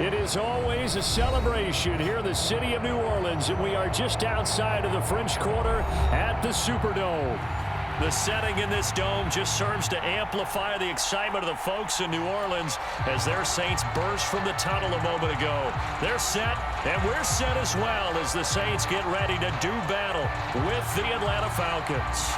It is always a celebration here in the city of New Orleans, and we are just outside of the French Quarter at the Superdome. The setting in this dome just serves to amplify the excitement of the folks in New Orleans as their Saints burst from the tunnel a moment ago. They're set, and we're set as well as the Saints get ready to do battle with the Atlanta Falcons.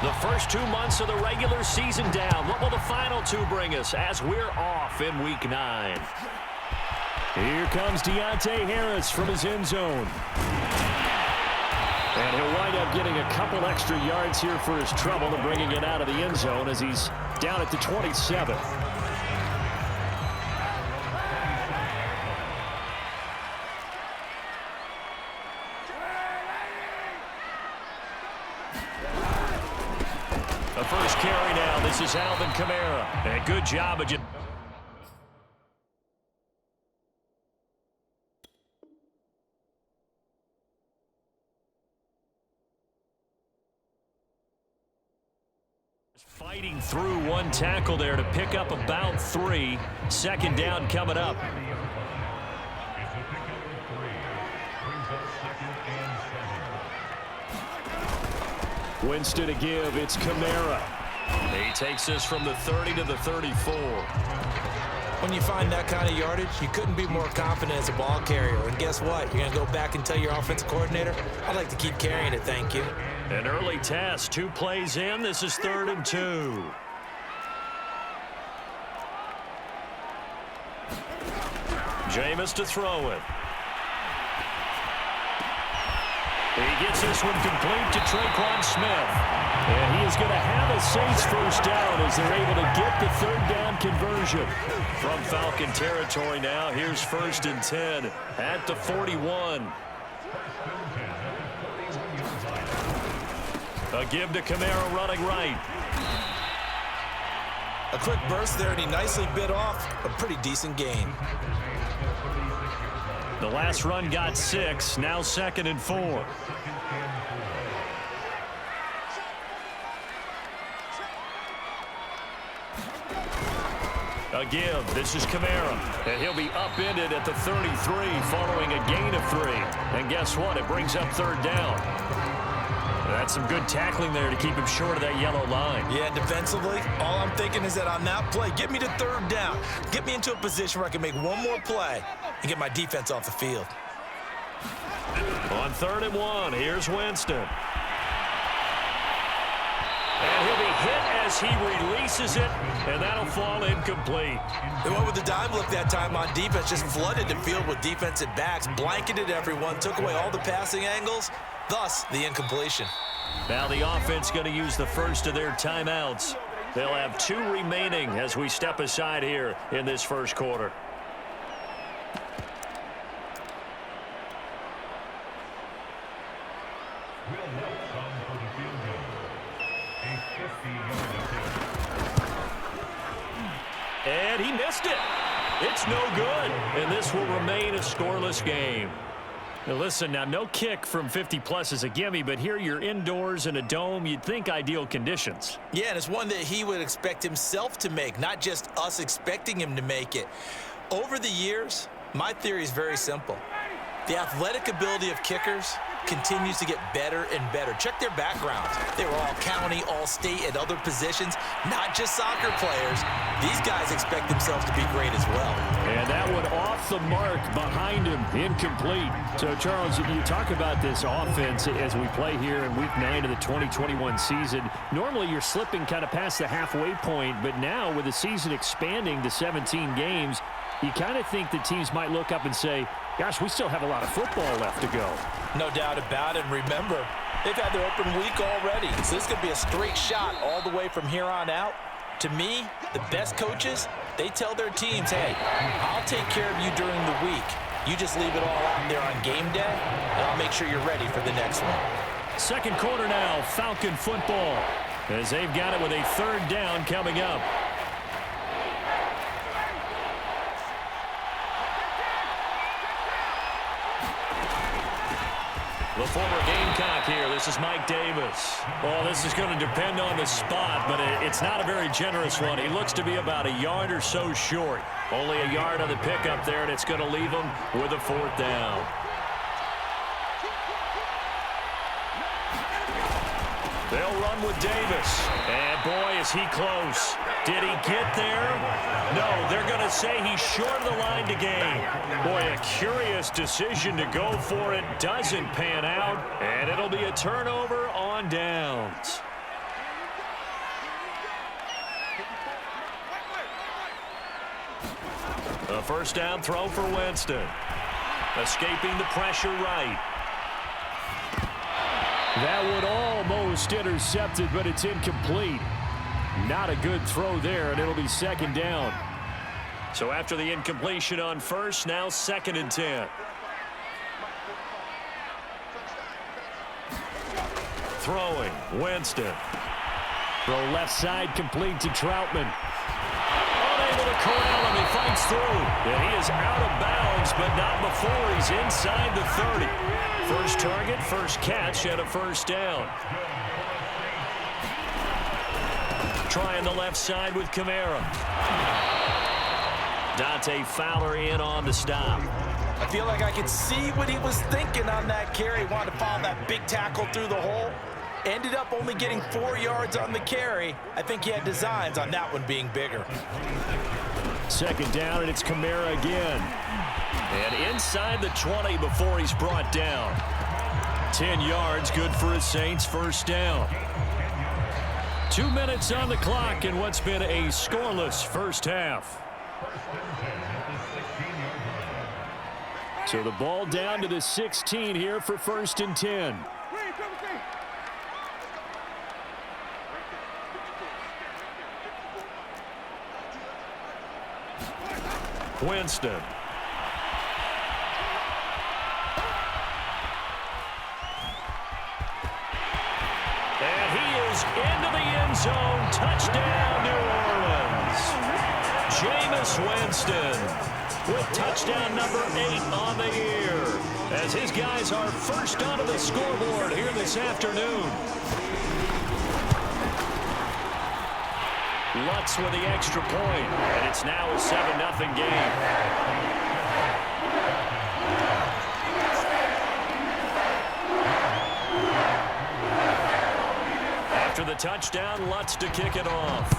The first 2 months of the regular season down. What will the final 2 bring us as we're off in Week 9? Here comes Deontay Harris from his end zone. And he'll wind up getting a couple extra yards here for his trouble and bringing it out of the end zone as he's down at the 27. The first carry now. This is Alvin Kamara. And good job of just fighting through one tackle there to pick up about 3. Second down coming up. Winston to give. It's Kamara. He takes this from the 30 to the 34. When you find that kind of yardage, you couldn't be more confident as a ball carrier. And guess what? You're going to go back and tell your offensive coordinator, I'd like to keep carrying it, thank you. An early test. 2 plays in. This is 3rd and 2. Jameis to throw it. He gets this one complete to Tre'Quan Smith. And he is going to have a Saints first down as they're able to get the 3rd down conversion. From Falcon territory now, here's 1st and 10 at the 41. A give to Kamara running right. A quick burst there, and he nicely bit off a pretty decent gain. The last run got 6, now 2nd and 4. A give. This is Kamara. And he'll be upended at the 33 following a gain of 3. And guess what? It brings up 3rd down. That's some good tackling there to keep him short of that yellow line. Yeah, defensively, all I'm thinking is that on that play, get me to 3rd down. Get me into a position where I can make one more play and get my defense off the field. On 3rd and 1, here's Winston. And he'll be hit as he releases it, and that'll fall incomplete. They went with the dime look that time on defense, just flooded the field with defensive backs, blanketed everyone, took away all the passing angles, thus the incompletion. Now the offense going to use the first of their timeouts. They'll have 2 remaining as we step aside here in this first quarter. And he missed it. It's no good. And this will remain a scoreless game. Now listen, now no kick from 50-plus is a gimme, but here you're indoors in a dome. You'd think ideal conditions. Yeah, and it's one that he would expect himself to make, not just us expecting him to make it. Over the years, my theory is very simple. The athletic ability of kickers continues to get better and better. Check their backgrounds. They were all county, all state, at other positions, not just soccer players. These guys expect themselves to be great as well. And that one off the mark behind him, incomplete. So, Charles, you talk about this offense as we play here in Week 9 of the 2021 season. Normally, you're slipping kind of past the halfway point, but now with the season expanding to 17 games, you kind of think the teams might look up and say, gosh, we still have a lot of football left to go. No doubt about it. And remember, they've had their open week already. So this could be a straight shot all the way from here on out. To me, the best coaches, they tell their teams, hey, I'll take care of you during the week. You just leave it all out there on game day, and I'll make sure you're ready for the next one. Second quarter now, Falcon football, as they've got it with a 3rd down coming up. The former Gamecock here. This is Mike Davis. Well, this is going to depend on the spot, but it's not a very generous one. He looks to be about a yard or so short. Only a yard on the pickup there, and it's going to leave him with a 4th down. They'll run with Davis. And, boy, is he close. Did he get there? No, they're going to say he's short of the line to gain. Boy, a curious decision to go for it. Doesn't pan out, and it'll be a turnover on downs. A 1st down throw for Winston. Escaping the pressure right. That would almost intercepted, but it's incomplete. Not a good throw there, and it'll be 2nd down. So after the incompletion on 1st, now 2nd and 10. Throwing, Winston. Throw left side, complete to Troutman. Unable to corral him, he fights through. And he is out of bounds, but not before he's inside the 30. First target, first catch, and a 1st down. Trying the left side with Kamara. Dante Fowler in on the stop. I feel like I could see what he was thinking on that carry. He wanted to follow that big tackle through the hole. Ended up only getting 4 yards on the carry. I think he had designs on that one being bigger. 2nd down, and it's Kamara again. And inside the 20 before he's brought down. 10 yards, good for his Saints, 1st down. 2 minutes on the clock in what's been a scoreless 1st half. So the ball down to the 16 here for 1st and 10. Winston. And he is into the end zone. Touchdown, New Orleans. Jameis Winston with touchdown number 8 on the year, as his guys are first onto the scoreboard here this afternoon. Lutz with the extra point, and it's now a 7-0 game. After the touchdown, Lutz to kick it off.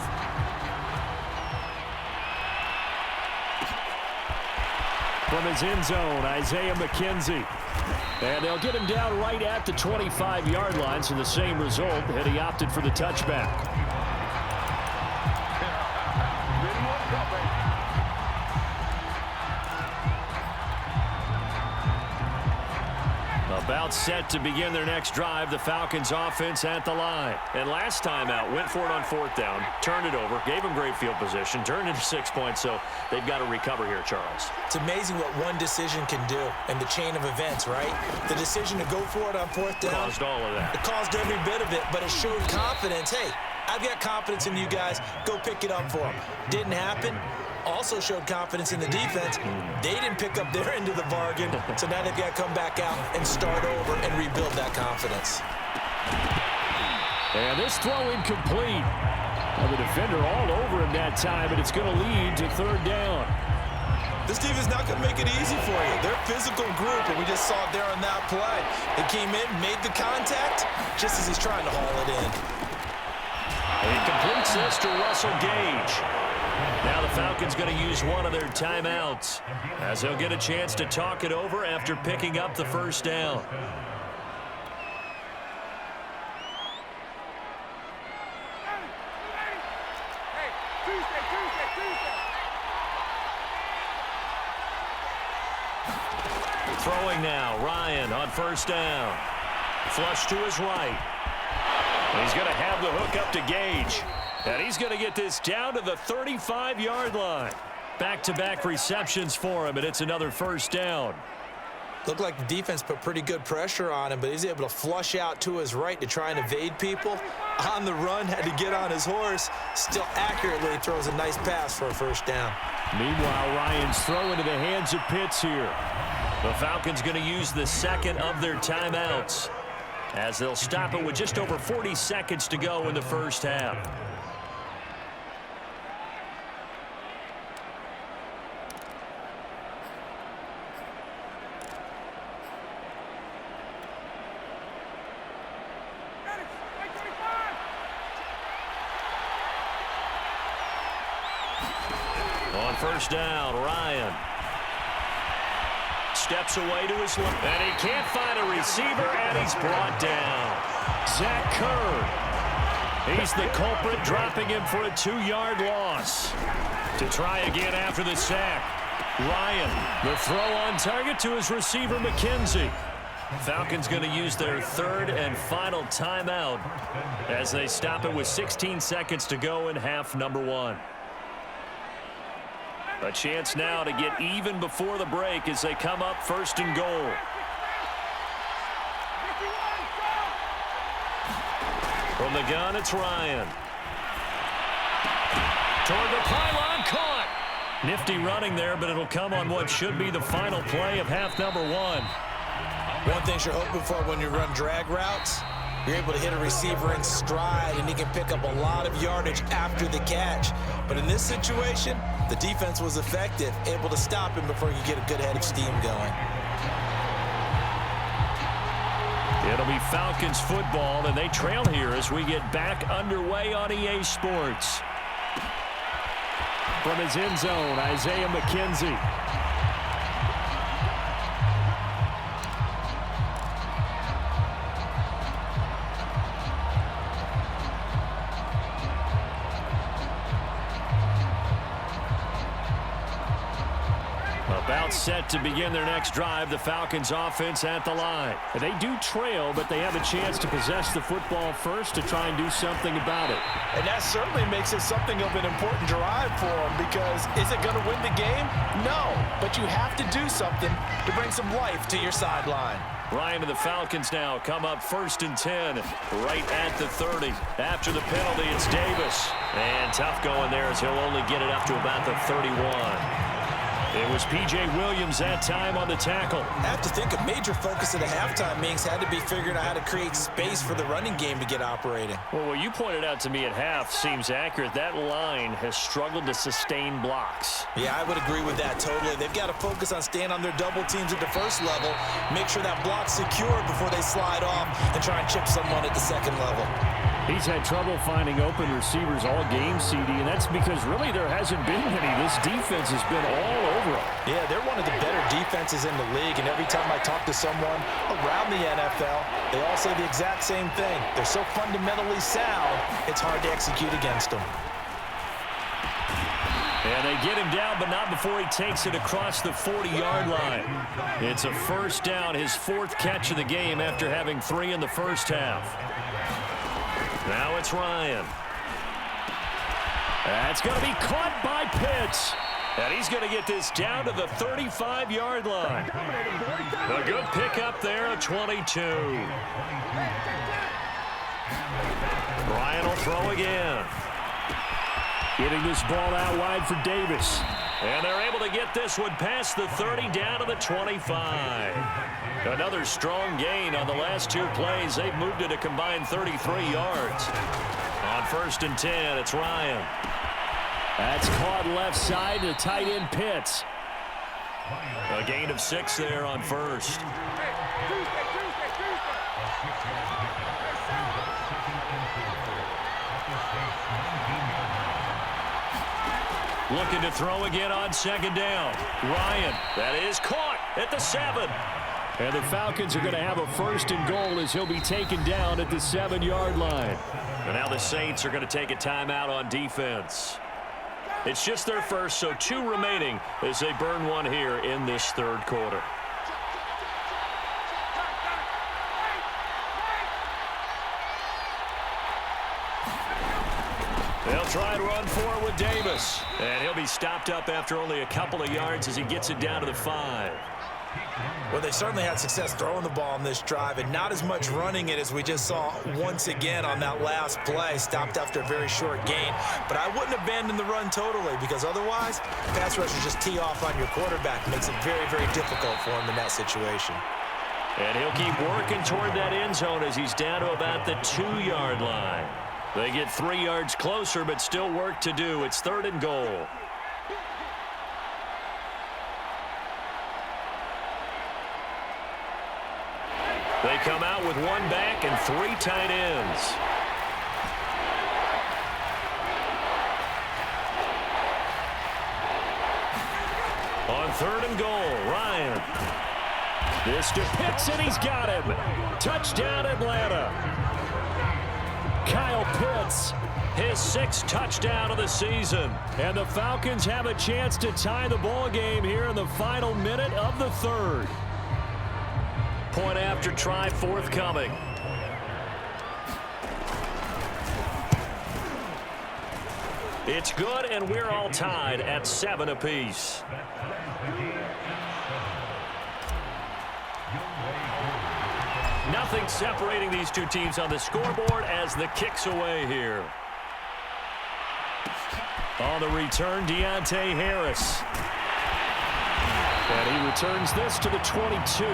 From his end zone, Isaiah McKenzie. And they'll get him down right at the 25-yard line, so the same result, and he opted for the touchback. About set to begin their next drive, the Falcons offense at the line. And last time out, went for it on 4th down, turned it over, gave them great field position, turned into 6 points, so they've got to recover here, Charles. It's amazing what one decision can do in the chain of events, right? The decision to go for it on 4th down. Caused all of that. It caused every bit of it, but it showed confidence. Hey, I've got confidence in you guys. Go pick it up for them. Didn't happen. Also showed confidence in the defense. They didn't pick up their end of the bargain, so now they've got to come back out and start over and rebuild that confidence. And this throw incomplete. Well, the defender all over him that time, but it's going to lead to 3rd down. This defense not going to make it easy for you. They're a physical group, and we just saw it there on that play. They came in, made the contact, just as he's trying to haul it in. He completes this to Russell Gage. Now the Falcons going to use one of their timeouts, as they'll get a chance to talk it over after picking up the 1st down. Throwing now, Ryan on 1st down. Flush to his right. He's going to have the hook up to Gage. And he's going to get this down to the 35-yard line. Back-to-back receptions for him, and it's another 1st down. Looked like the defense put pretty good pressure on him, but he's able to flush out to his right to try and evade people. On the run, had to get on his horse. Still accurately throws a nice pass for a 1st down. Meanwhile, Ryan's throw into the hands of Pitts here. The Falcons going to use the second of their timeouts as they'll stop it with just over 40 seconds to go in the first half. On first down, Ryan steps away to his left, and he can't find a receiver, and he's brought down. Zach Kerr, he's the culprit, dropping him for a 2-yard loss. To try again after the sack, Ryan, the throw on target to his receiver, McKenzie. Falcons going to use their third and final timeout as they stop it with 16 seconds to go in half number 1. A chance now to get even before the break as they come up first and goal. From the gun, it's Ryan. Toward the pylon, caught. Nifty running there, but it'll come on what should be the final play of half number 1. One thing you're hoping for when you run drag routes, you're able to hit a receiver in stride, and he can pick up a lot of yardage after the catch. But in this situation, the defense was effective, able to stop him before he could get a good head of steam going. It'll be Falcons football, and they trail here as we get back underway on EA Sports. From his end zone, Isaiah McKenzie. About set to begin their next drive, the Falcons offense at the line. They do trail, but they have a chance to possess the football first to try and do something about it. And that certainly makes it something of an important drive for them, because is it going to win the game? No, but you have to do something to bring some life to your sideline. Ryan and the Falcons now come up first and 10 right at the 30. After the penalty, it's Davis. And tough going there as he'll only get it up to about the 31. It was P.J. Williams that time on the tackle. I have to think a major focus at the halftime meetings had to be figuring out how to create space for the running game to get operating. Well, what you pointed out to me at half seems accurate. That line has struggled to sustain blocks. Yeah, I would agree with that totally. They've got to focus on staying on their double teams at the first level, make sure that block's secure before they slide off and try and chip someone at the second level. He's had trouble finding open receivers all game, CD, and that's because really there hasn't been any. This defense has been all over him. Yeah, they're one of the better defenses in the league, and every time I talk to someone around the NFL, they all say the exact same thing. They're so fundamentally sound, it's hard to execute against them. And they get him down, but not before he takes it across the 40-yard line. It's a first down, his 4th catch of the game after having 3 in the first half. Now it's Ryan. That's going to be caught by Pitts. And he's going to get this down to the 35-yard line. A good pickup there at 22. Ryan will throw again. Getting this ball out wide for Davis. And they're able to get this one past the 30 down to the 25. Another strong gain on the last 2 plays. They've moved it a combined 33 yards. On first and 10, it's Ryan. That's caught left side to tight end Pitts. A gain of 6 there on first. Looking to throw again on second down. Ryan, that is caught at the 7. And the Falcons are going to have a first and goal as he'll be taken down at the 7-yard line. And now the Saints are going to take a timeout on defense. It's just their first, so 2 remaining as they burn one here in this third quarter. They'll try and run forward with Davis. And he'll be stopped up after only a couple of yards as he gets it down to the 5. Well, they certainly had success throwing the ball on this drive and not as much running it as we just saw once again on that last play. Stopped after a very short gain. But I wouldn't abandon the run totally because otherwise, pass rushers just tee off on your quarterback. Makes it very, very difficult for him in that situation. And he'll keep working toward that end zone as he's down to about the 2-yard line. They get 3 yards closer, but still work to do. It's 3rd and goal. They come out with 1 back and 3 tight ends. On 3rd and goal, Ryan. This to Pitts, and he's got him. Touchdown, Atlanta. Kyle Pitts, his 6th touchdown of the season. And the Falcons have a chance to tie the ball game here in the final minute of the 3rd. Point after try forthcoming. It's good, and we're all tied at 7 apiece. Nothing separating these two teams on the scoreboard as the kick's away here. On the return, Deontay Harris. And he returns this to the 22.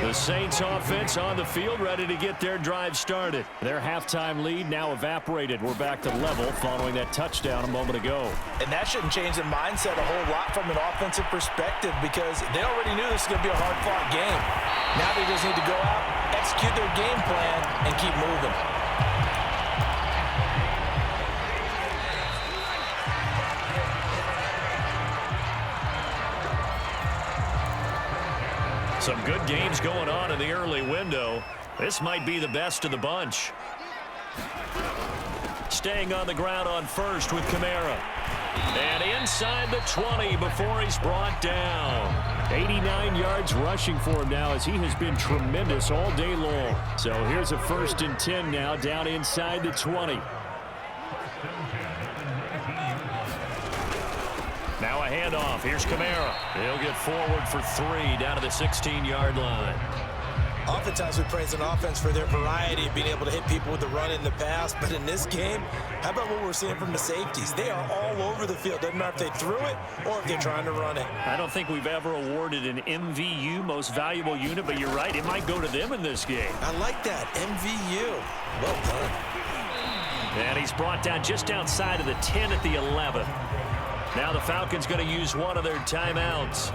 The Saints offense on the field, ready to get their drive started. Their halftime lead now evaporated. We're back to level following that touchdown a moment ago. And that shouldn't change the mindset a whole lot from an offensive perspective because they already knew this was going to be a hard-fought game. Now they just need to go out, execute their game plan, and keep moving. Some good games going on in the early window. This might be the best of the bunch. Staying on the ground on first with Kamara. And inside the 20 before he's brought down. 89 yards rushing for him now as he has been tremendous all day long. So here's a 1st and 10 now down inside the 20. Now a handoff. Here's Kamara. He'll get forward for 3 down to the 16-yard line. Oftentimes we praise an offense for their variety of being able to hit people with the run in the pass. But in this game, how about what we're seeing from the safeties? They are all over the field. Doesn't matter if they threw it or if they're trying to run it. I don't think we've ever awarded an MVU, most valuable unit, but you're right. It might go to them in this game. I like that. MVU. Well done. And he's brought down just outside of the 10 at the 11. Now the Falcons going to use one of their timeouts.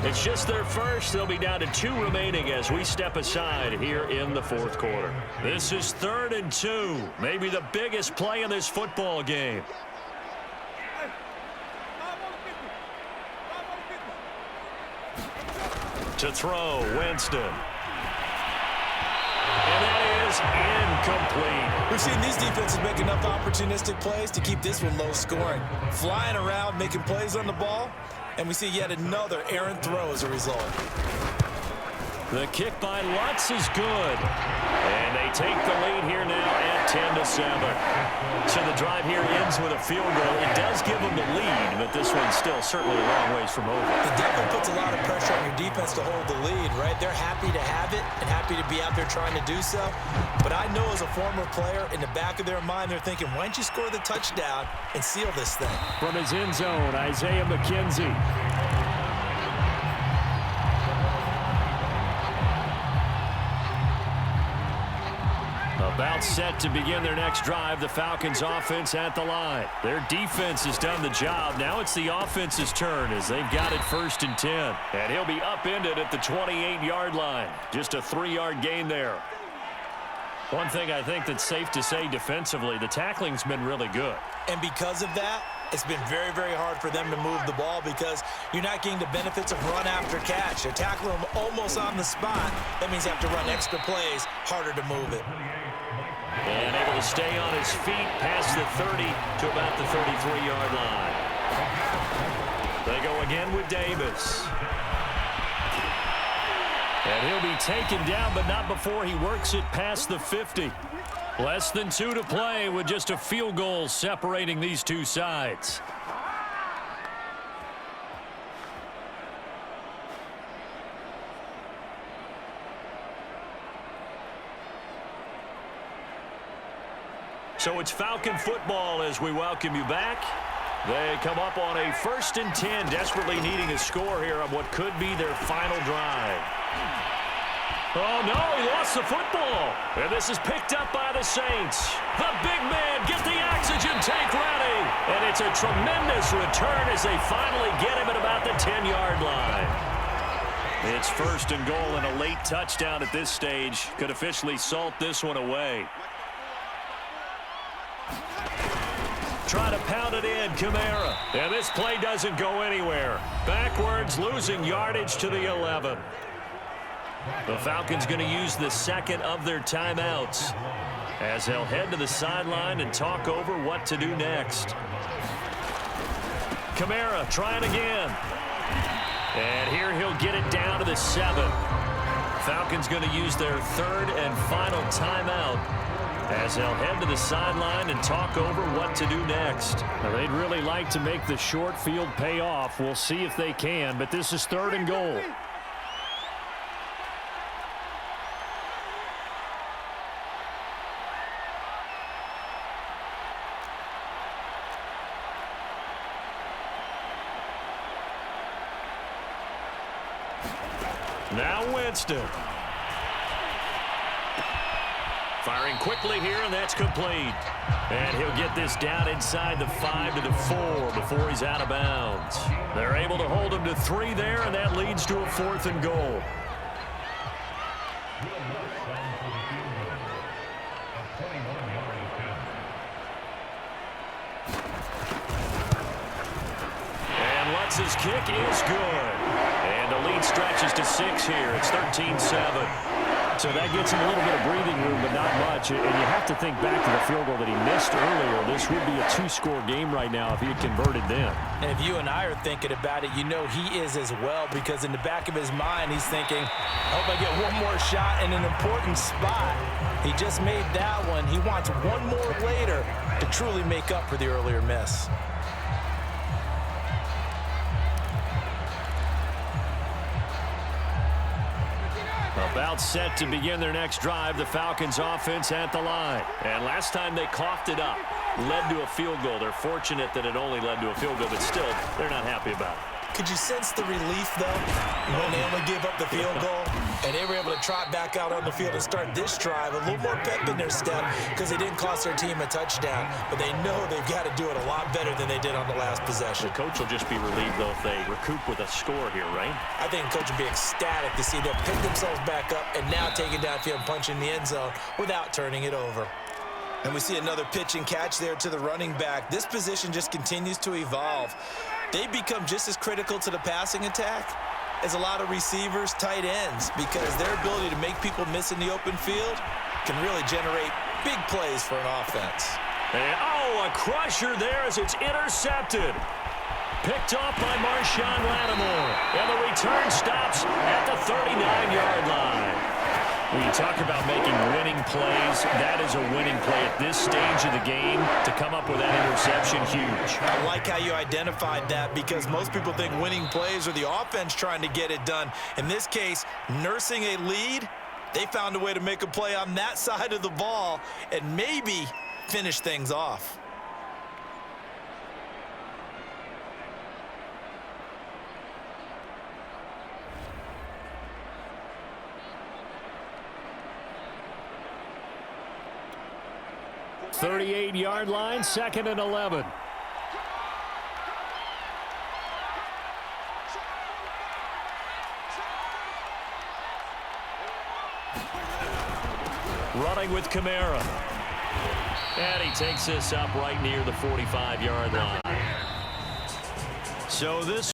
It's just their first. They'll be down to 2 remaining as we step aside here in the 4th quarter. This is 3rd and 2. Maybe the biggest play in this football game. To throw, Winston. And that is incomplete. We've seen these defenses make enough opportunistic plays to keep this one low scoring. Flying around, making plays on the ball, and we see yet another errant throw as a result. The kick by Lutz is good. And they take the lead here now at 10-7. So the drive here ends with a field goal. It does give them the lead, but this one's still certainly a long ways from over. It definitely puts a lot of pressure on your defense to hold the lead, right? They're happy to have it and happy to be out there trying to do so. But I know as a former player, in the back of their mind, they're thinking, why don't you score the touchdown and seal this thing? From his end zone, Isaiah McKenzie. About set to begin their next drive. The Falcons offense at the line. Their defense has done the job. Now it's the offense's turn as they've got it 1st and 10. And he'll be upended at the 28-yard line. Just a 3-yard gain there. One thing I think that's safe to say defensively, the tackling's been really good. And because of that, it's been very, very hard for them to move the ball because you're not getting the benefits of run after catch. They're tackling them almost on the spot. That means you have to run extra plays, harder to move it. And able to stay on his feet past the 30 to about the 33-yard line. They go again with Davis. And he'll be taken down, but not before he works it past the 50. Less than 2 to play with just a field goal separating these two sides. So it's Falcon football as we welcome you back. They come up on a 1st and 10, desperately needing a score here on what could be their final drive. Oh, no, he lost the football. And this is picked up by the Saints. The big man, get the oxygen tank ready. And it's a tremendous return as they finally get him at about the 10-yard line. It's 1st and goal and a late touchdown at this stage. Could officially salt this one away. Try to pound it in, Kamara. And this play doesn't go anywhere. Backwards, losing yardage to the 11. The Falcons going to use the second of their timeouts as they'll head to the sideline and talk over what to do next. Kamara trying again. And here he'll get it down to the 7. Falcons going to use their 3rd and final timeout as they'll head to the sideline and talk over what to do next. Now, they'd really like to make the short field pay off. We'll see if they can, but this is 3rd and goal. Now Winston. Firing quickly here, and that's complete. And he'll get this down inside the 5 to the 4 before he's out of bounds. They're able to hold him to 3 there, and that leads to a 4th and goal. And Lutz's kick is good. And the lead stretches to 6 here. It's 13-7. So that gets him a little bit of breathing room, but not much. And you have to think back to the field goal that he missed earlier. This would be a 2-score game right now if he had converted then. And if you and I are thinking about it, you know he is as well, because in the back of his mind, he's thinking, I hope I get one more shot in an important spot. He just made that one. He wants one more later to truly make up for the earlier miss. About set to begin their next drive, the Falcons offense at the line. And last time they coughed it up, led to a field goal. They're fortunate that it only led to a field goal, but still, they're not happy about it. Could you sense the relief, though, when they only gave up the field goal and they were able to trot back out on the field and start this drive? A little more pep in their step because they didn't cost their team a touchdown, but they know they've got to do it a lot better than they did on the last possession. The coach will just be relieved, though, if they recoup with a score here, right? I think the coach will be ecstatic to see them pick themselves back up and now take it downfield and punch in the end zone without turning it over. And we see another pitch and catch there to the running back. This position just continues to evolve. They become just as critical to the passing attack as a lot of receivers, tight ends, because their ability to make people miss in the open field can really generate big plays for an offense. And, oh, a crusher there as it's intercepted. Picked off by Marshawn Lattimore. And the return stops at the 39-yard line. When you talk about making winning plays, that is a winning play at this stage of the game. To come up with that interception, huge. I like how you identified that, because most people think winning plays are the offense trying to get it done. In this case, nursing a lead, they found a way to make a play on that side of the ball and maybe finish things off. The 38-yard line, 2nd and 11. Running with Kamara. And he takes this up right near the 45-yard line. So this